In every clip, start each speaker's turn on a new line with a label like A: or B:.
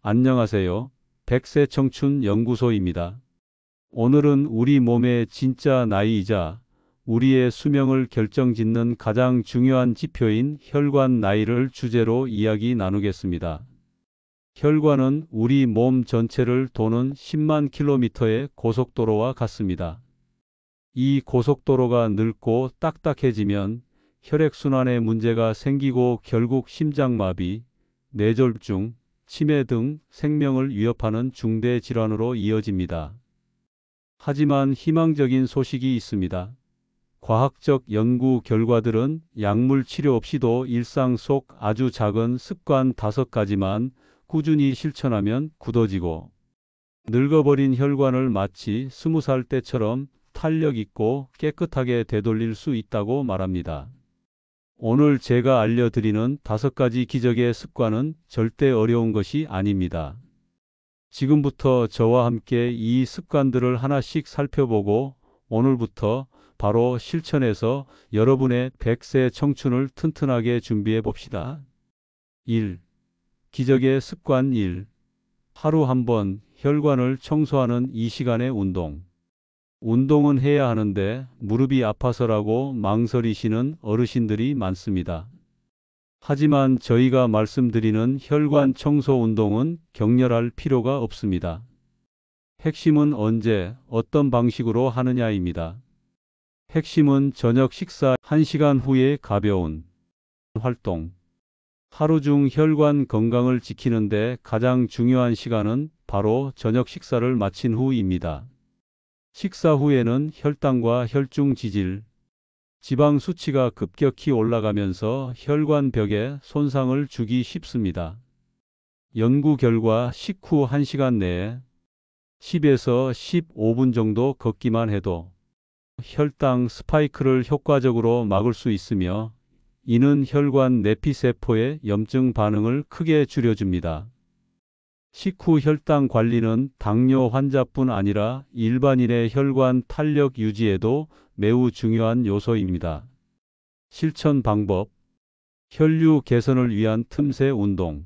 A: 안녕하세요. 백세 청춘 연구소입니다. 오늘은 우리 몸의 진짜 나이이자 우리의 수명을 결정짓는 가장 중요한 지표인 혈관 나이를 주제로 이야기 나누겠습니다. 혈관은 우리 몸 전체를 도는 10만 킬로미터의 고속도로와 같습니다. 이 고속도로가 늙고 딱딱해지면 혈액순환에 문제가 생기고 결국 심장마비, 뇌졸중, 치매 등 생명을 위협하는 중대 질환으로 이어집니다. 하지만 희망적인 소식이 있습니다. 과학적 연구 결과들은 약물 치료 없이도 일상 속 아주 작은 습관 5가지만 꾸준히 실천하면 굳어지고 늙어버린 혈관을 마치 20살 때처럼 탄력 있고 깨끗하게 되돌릴 수 있다고 말합니다. 오늘 제가 알려드리는 5가지 기적의 습관은 절대 어려운 것이 아닙니다. 지금부터 저와 함께 이 습관들을 하나씩 살펴보고 오늘부터 바로 실천해서 여러분의 100세 청춘을 튼튼하게 준비해 봅시다. 1. 기적의 습관 1. 하루 한 번 혈관을 청소하는 이 시간의 운동. 운동은 해야 하는데 무릎이 아파서라고 망설이시는 어르신들이 많습니다. 하지만 저희가 말씀드리는 혈관 청소 운동은 격렬할 필요가 없습니다. 핵심은 언제, 어떤 방식으로 하느냐입니다. 핵심은 저녁 식사 1시간 후에 가벼운 활동. 하루 중 혈관 건강을 지키는데 가장 중요한 시간은 바로 저녁 식사를 마친 후입니다. 식사 후에는 혈당과 혈중 지질, 지방 수치가 급격히 올라가면서 혈관벽에 손상을 주기 쉽습니다. 연구 결과 식후 1시간 내에 10에서 15분 정도 걷기만 해도 혈당 스파이크를 효과적으로 막을 수 있으며 이는 혈관 내피세포의 염증 반응을 크게 줄여줍니다. 식후 혈당 관리는 당뇨 환자뿐 아니라 일반인의 혈관 탄력 유지에도 매우 중요한 요소입니다. 실천 방법. 혈류 개선을 위한 틈새 운동.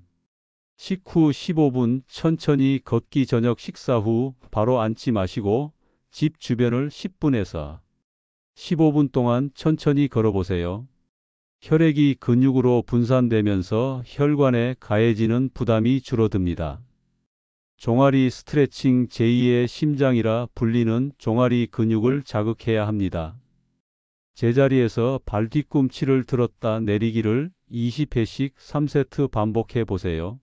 A: 식후 15분 천천히 걷기. 저녁 식사 후 바로 앉지 마시고 집 주변을 10분에서 15분 동안 천천히 걸어보세요. 혈액이 근육으로 분산되면서 혈관에 가해지는 부담이 줄어듭니다. 종아리 스트레칭, 제2의 심장이라 불리는 종아리 근육을 자극해야 합니다. 제자리에서 발 뒤꿈치를 들었다 내리기를 20회씩 3세트 반복해 보세요.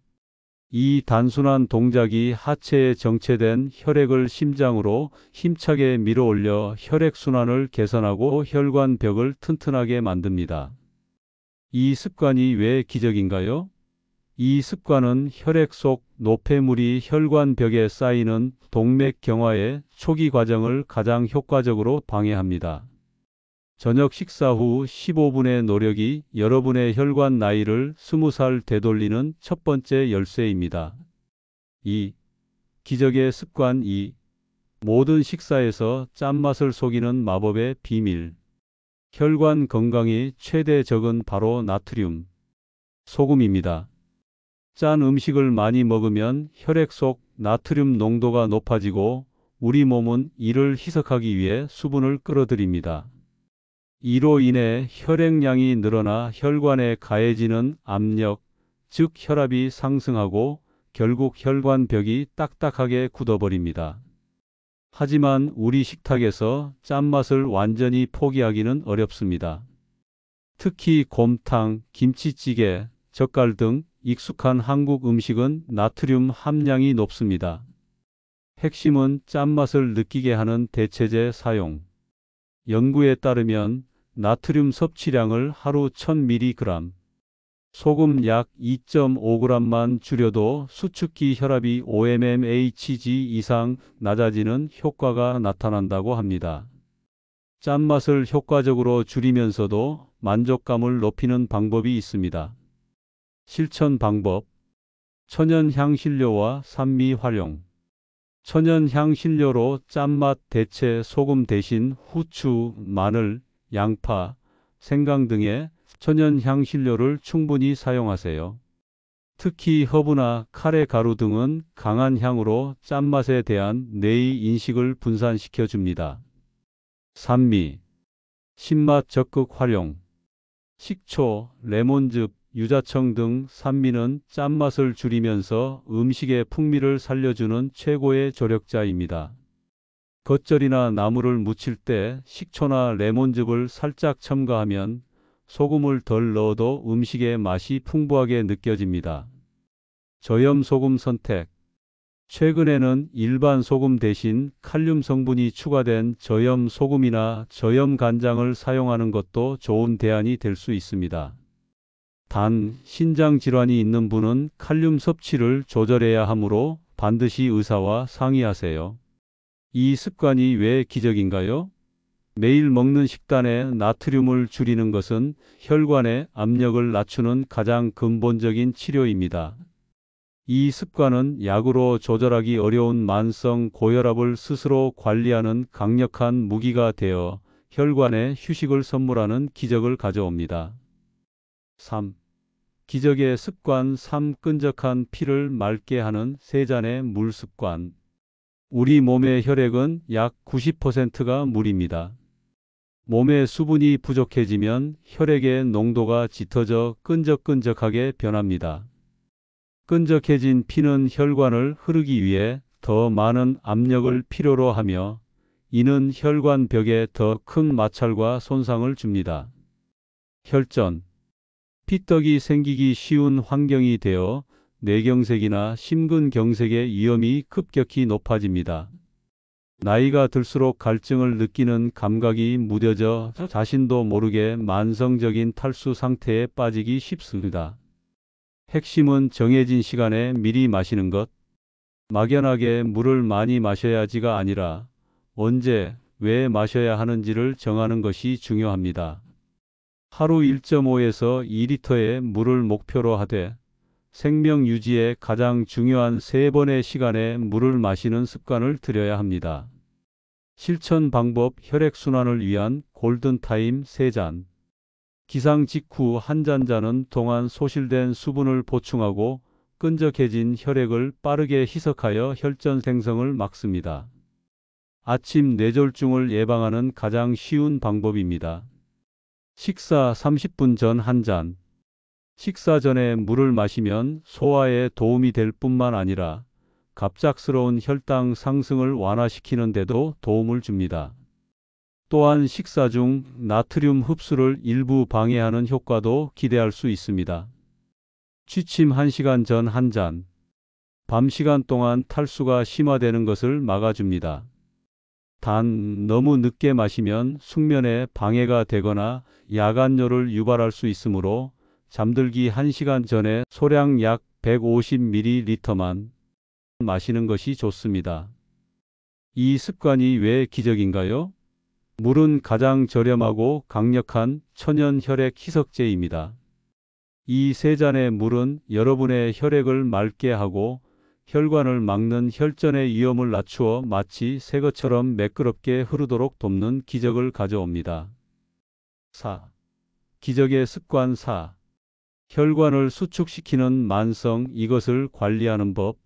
A: 이 단순한 동작이 하체에 정체된 혈액을 심장으로 힘차게 밀어올려 혈액순환을 개선하고 혈관벽을 튼튼하게 만듭니다. 이 습관이 왜 기적인가요? 이 습관은 혈액 속 노폐물이 혈관벽에 쌓이는 동맥경화의 초기 과정을 가장 효과적으로 방해합니다. 저녁 식사 후 15분의 노력이 여러분의 혈관 나이를 20살 되돌리는 첫 번째 열쇠입니다. 2. 기적의 습관 2. 모든 식사에서 짠맛을 속이는 마법의 비밀. 혈관 건강의 최대 적은 바로 나트륨, 소금입니다. 짠 음식을 많이 먹으면 혈액 속 나트륨 농도가 높아지고 우리 몸은 이를 희석하기 위해 수분을 끌어들입니다. 이로 인해 혈액량이 늘어나 혈관에 가해지는 압력, 즉 혈압이 상승하고 결국 혈관벽이 딱딱하게 굳어버립니다. 하지만 우리 식탁에서 짠맛을 완전히 포기하기는 어렵습니다. 특히 곰탕, 김치찌개, 젓갈 등 익숙한 한국 음식은 나트륨 함량이 높습니다. 핵심은 짠맛을 느끼게 하는 대체제 사용. 연구에 따르면 나트륨 섭취량을 하루 1000mg, 소금 약 2.5g만 줄여도 수축기 혈압이 5mmHg 이상 낮아지는 효과가 나타난다고 합니다. 짠맛을 효과적으로 줄이면서도 만족감을 높이는 방법이 있습니다. 실천 방법. 천연 향신료와 산미 활용. 천연 향신료로 짠맛 대체 소금 대신 후추, 마늘, 양파, 생강 등의 천연 향신료를 충분히 사용하세요. 특히 허브나 카레 가루 등은 강한 향으로 짠맛에 대한 뇌의 인식을 분산시켜 줍니다. 산미, 신맛 적극 활용. 식초, 레몬즙, 유자청 등 산미는 짠맛을 줄이면서 음식의 풍미를 살려주는 최고의 조력자입니다. 겉절이나 나물을 무칠 때 식초나 레몬즙을 살짝 첨가하면 소금을 덜 넣어도 음식의 맛이 풍부하게 느껴집니다. 저염 소금 선택. 최근에는 일반 소금 대신 칼륨 성분이 추가된 저염 소금이나 저염 간장을 사용하는 것도 좋은 대안이 될 수 있습니다. 단, 신장 질환이 있는 분은 칼륨 섭취를 조절해야 하므로 반드시 의사와 상의하세요. 이 습관이 왜 기적인가요? 매일 먹는 식단에 나트륨을 줄이는 것은 혈관의 압력을 낮추는 가장 근본적인 치료입니다. 이 습관은 약으로 조절하기 어려운 만성 고혈압을 스스로 관리하는 강력한 무기가 되어 혈관에 휴식을 선물하는 기적을 가져옵니다. 3. 기적의 습관 3. 끈적한 피를 맑게 하는 세 잔의 물 습관. 우리 몸의 혈액은 약 90%가 물입니다. 몸의 수분이 부족해지면 혈액의 농도가 짙어져 끈적끈적하게 변합니다. 끈적해진 피는 혈관을 흐르기 위해 더 많은 압력을 필요로 하며 이는 혈관 벽에 더 큰 마찰과 손상을 줍니다. 혈전. 피떡이 생기기 쉬운 환경이 되어 뇌경색이나 심근경색의 위험이 급격히 높아집니다. 나이가 들수록 갈증을 느끼는 감각이 무뎌져 자신도 모르게 만성적인 탈수 상태에 빠지기 쉽습니다. 핵심은 정해진 시간에 미리 마시는 것. 막연하게 물을 많이 마셔야지가 아니라 언제, 왜 마셔야 하는지를 정하는 것이 중요합니다. 하루 1.5에서 2리터의 물을 목표로 하되 생명 유지에 가장 중요한 3번의 시간에 물을 마시는 습관을 들여야 합니다. 실천 방법. 혈액순환을 위한 골든타임 3잔. 기상 직후 한 잔 자는 동안 소실된 수분을 보충하고 끈적해진 혈액을 빠르게 희석하여 혈전 생성을 막습니다. 아침 뇌졸중을 예방하는 가장 쉬운 방법입니다. 식사 30분 전 한 잔. 식사 전에 물을 마시면 소화에 도움이 될 뿐만 아니라 갑작스러운 혈당 상승을 완화시키는 데도 도움을 줍니다. 또한 식사 중 나트륨 흡수를 일부 방해하는 효과도 기대할 수 있습니다. 취침 1시간 전 한 잔. 밤 시간 동안 탈수가 심화되는 것을 막아줍니다. 단, 너무 늦게 마시면 숙면에 방해가 되거나 야간뇨를 유발할 수 있으므로 잠들기 1시간 전에 소량 약 150ml만 마시는 것이 좋습니다. 이 습관이 왜 기적인가요? 물은 가장 저렴하고 강력한 천연 혈액 희석제입니다. 이 3잔의 물은 여러분의 혈액을 맑게 하고 혈관을 막는 혈전의 위험을 낮추어 마치 새 것처럼 매끄럽게 흐르도록 돕는 기적을 가져옵니다. 4. 기적의 습관 4. 혈관을 수축시키는 만성 이것을 관리하는 법.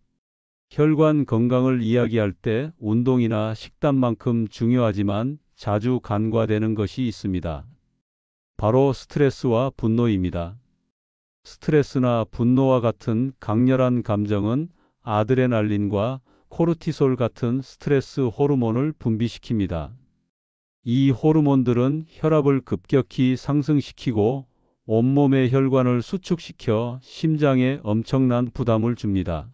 A: 혈관 건강을 이야기할 때 운동이나 식단만큼 중요하지만 자주 간과되는 것이 있습니다. 바로 스트레스와 분노입니다. 스트레스나 분노와 같은 강렬한 감정은 아드레날린과 코르티솔 같은 스트레스 호르몬을 분비시킵니다. 이 호르몬들은 혈압을 급격히 상승시키고 온몸의 혈관을 수축시켜 심장에 엄청난 부담을 줍니다.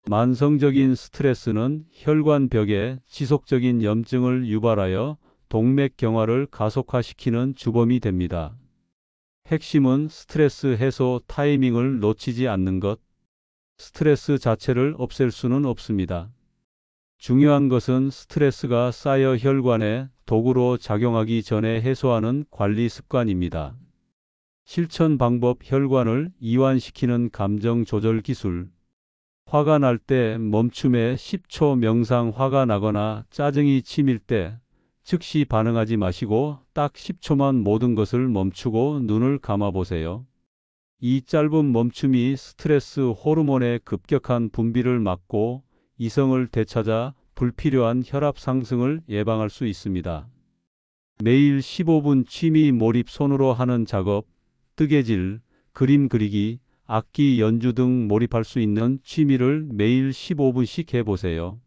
A: 만성적인 스트레스는 혈관벽에 지속적인 염증을 유발하여 동맥경화를 가속화시키는 주범이 됩니다. 핵심은 스트레스 해소 타이밍을 놓치지 않는 것. 스트레스 자체를 없앨 수는 없습니다. 중요한 것은 스트레스가 쌓여 혈관에 도구로 작용하기 전에 해소하는 관리 습관입니다. 실천 방법. 혈관을 이완시키는 감정 조절 기술. 화가 날 때 멈춤에 10초 명상. 화가 나거나 짜증이 치밀 때 즉시 반응하지 마시고 딱 10초만 모든 것을 멈추고 눈을 감아 보세요. 이 짧은 멈춤이 스트레스 호르몬의 급격한 분비를 막고 이성을 되찾아 불필요한 혈압 상승을 예방할 수 있습니다. 매일 15분 취미 몰입 손으로 하는 작업, 뜨개질, 그림 그리기, 악기 연주 등 몰입할 수 있는 취미를 매일 15분씩 해보세요.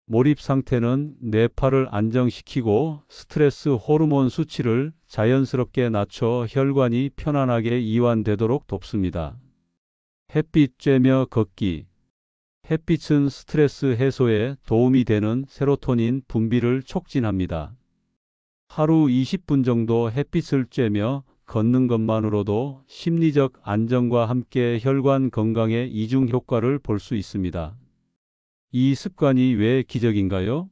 A: 몰입 상태는 뇌파를 안정시키고 스트레스 호르몬 수치를 자연스럽게 낮춰 혈관이 편안하게 이완되도록 돕습니다. 햇빛 쬐며 걷기. 햇빛은 스트레스 해소에 도움이 되는 세로토닌 분비를 촉진합니다. 하루 20분 정도 햇빛을 쬐며 걷는 것만으로도 심리적 안정과 함께 혈관 건강에 이중 효과를 볼 수 있습니다. 이 습관이 왜 기적인가요?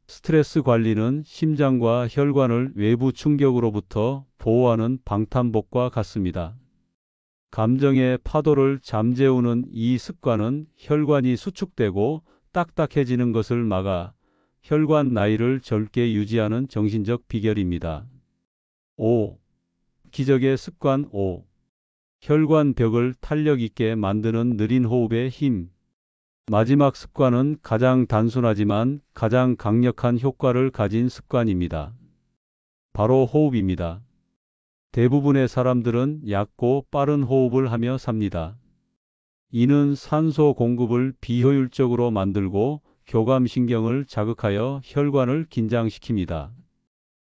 A: 스트레스 관리는 심장과 혈관을 외부 충격으로부터 보호하는 방탄복과 같습니다. 감정의 파도를 잠재우는 이 습관은 혈관이 수축되고 딱딱해지는 것을 막아 혈관 나이를 젊게 유지하는 정신적 비결입니다. 5. 기적의 습관 5. 혈관 벽을 탄력 있게 만드는 느린 호흡의 힘. 마지막 습관은 가장 단순하지만 가장 강력한 효과를 가진 습관입니다. 바로 호흡입니다. 대부분의 사람들은 얕고 빠른 호흡을 하며 삽니다. 이는 산소 공급을 비효율적으로 만들고 교감신경을 자극하여 혈관을 긴장시킵니다.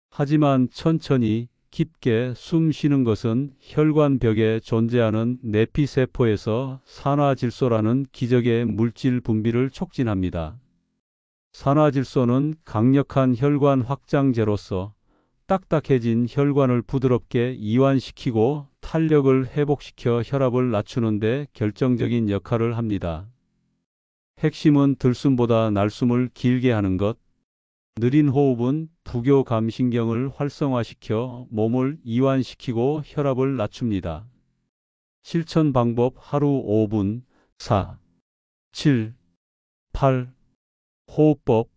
A: 하지만 천천히 깊게 숨 쉬는 것은 혈관 벽에 존재하는 내피세포에서 산화질소라는 기적의 물질 분비를 촉진합니다. 산화질소는 강력한 혈관 확장제로서 딱딱해진 혈관을 부드럽게 이완시키고 탄력을 회복시켜 혈압을 낮추는 데 결정적인 역할을 합니다. 핵심은 들숨보다 날숨을 길게 하는 것. 느린 호흡은 부교감신경을 활성화시켜 몸을 이완시키고 혈압을 낮춥니다. 실천 방법 하루 5분 4, 7, 8 호흡법.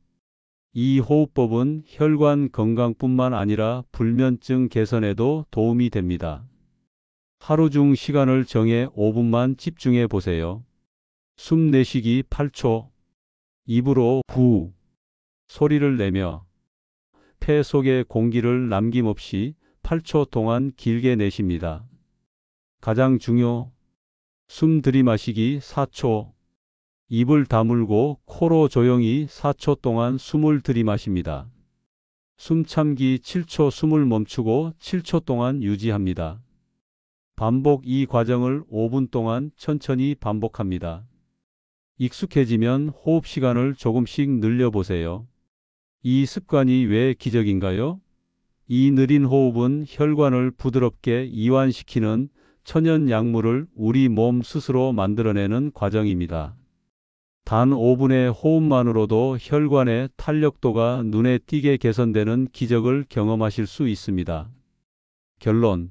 A: 이 호흡법은 혈관 건강뿐만 아니라 불면증 개선에도 도움이 됩니다. 하루 중 시간을 정해 5분만 집중해 보세요. 숨 내쉬기 8초, 입으로 후 소리를 내며 폐 속의 공기를 남김없이 8초 동안 길게 내쉽니다. 가장 중요, 숨 들이마시기 4초, 입을 다물고 코로 조용히 4초 동안 숨을 들이마십니다. 숨 참기 7초, 숨을 멈추고 7초 동안 유지합니다. 반복. 이 과정을 5분 동안 천천히 반복합니다. 익숙해지면 호흡 시간을 조금씩 늘려보세요. 이 습관이 왜 기적인가요? 이 느린 호흡은 혈관을 부드럽게 이완시키는 천연 약물을 우리 몸 스스로 만들어내는 과정입니다. 단 5분의 호흡만으로도 혈관의 탄력도가 눈에 띄게 개선되는 기적을 경험하실 수 있습니다. 결론.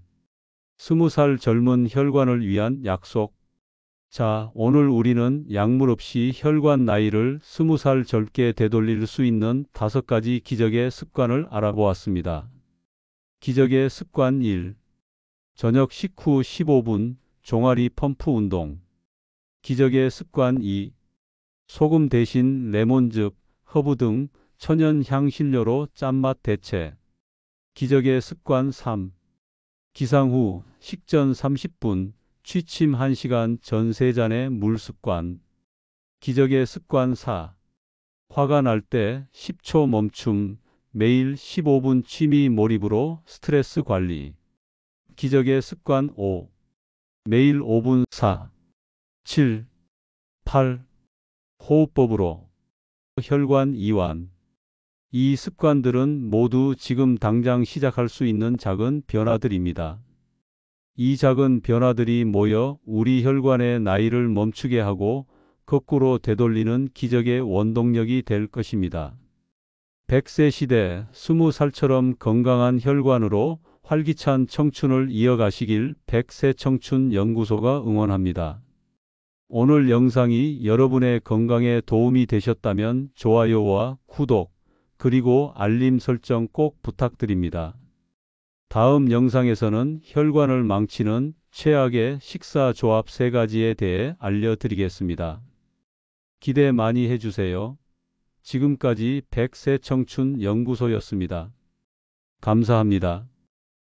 A: 20살 젊은 혈관을 위한 약속. 자, 오늘 우리는 약물 없이 혈관 나이를 20살 젊게 되돌릴 수 있는 5가지 기적의 습관을 알아보았습니다. 기적의 습관 1. 저녁 식후 15분 종아리 펌프 운동. 기적의 습관 2. 소금 대신 레몬즙, 허브 등 천연 향신료로 짠맛 대체. 기적의 습관 3. 기상 후 식전 30분, 취침 1시간 전 3잔의 물 습관. 기적의 습관 4. 화가 날 때 10초 멈춤, 매일 15분 취미 몰입으로 스트레스 관리. 기적의 습관 5. 매일 5분 4, 7, 8 호흡법으로 혈관 이완. 이 습관들은 모두 지금 당장 시작할 수 있는 작은 변화들입니다. 이 작은 변화들이 모여 우리 혈관의 나이를 멈추게 하고 거꾸로 되돌리는 기적의 원동력이 될 것입니다. 100세 시대 20살처럼 건강한 혈관으로 활기찬 청춘을 이어가시길 100세 청춘 연구소가 응원합니다. 오늘 영상이 여러분의 건강에 도움이 되셨다면 좋아요와 구독, 그리고 알림 설정 꼭 부탁드립니다. 다음 영상에서는 혈관을 망치는 최악의 식사 조합 3가지에 대해 알려드리겠습니다. 기대 많이 해주세요. 지금까지 100세 청춘 연구소였습니다. 감사합니다.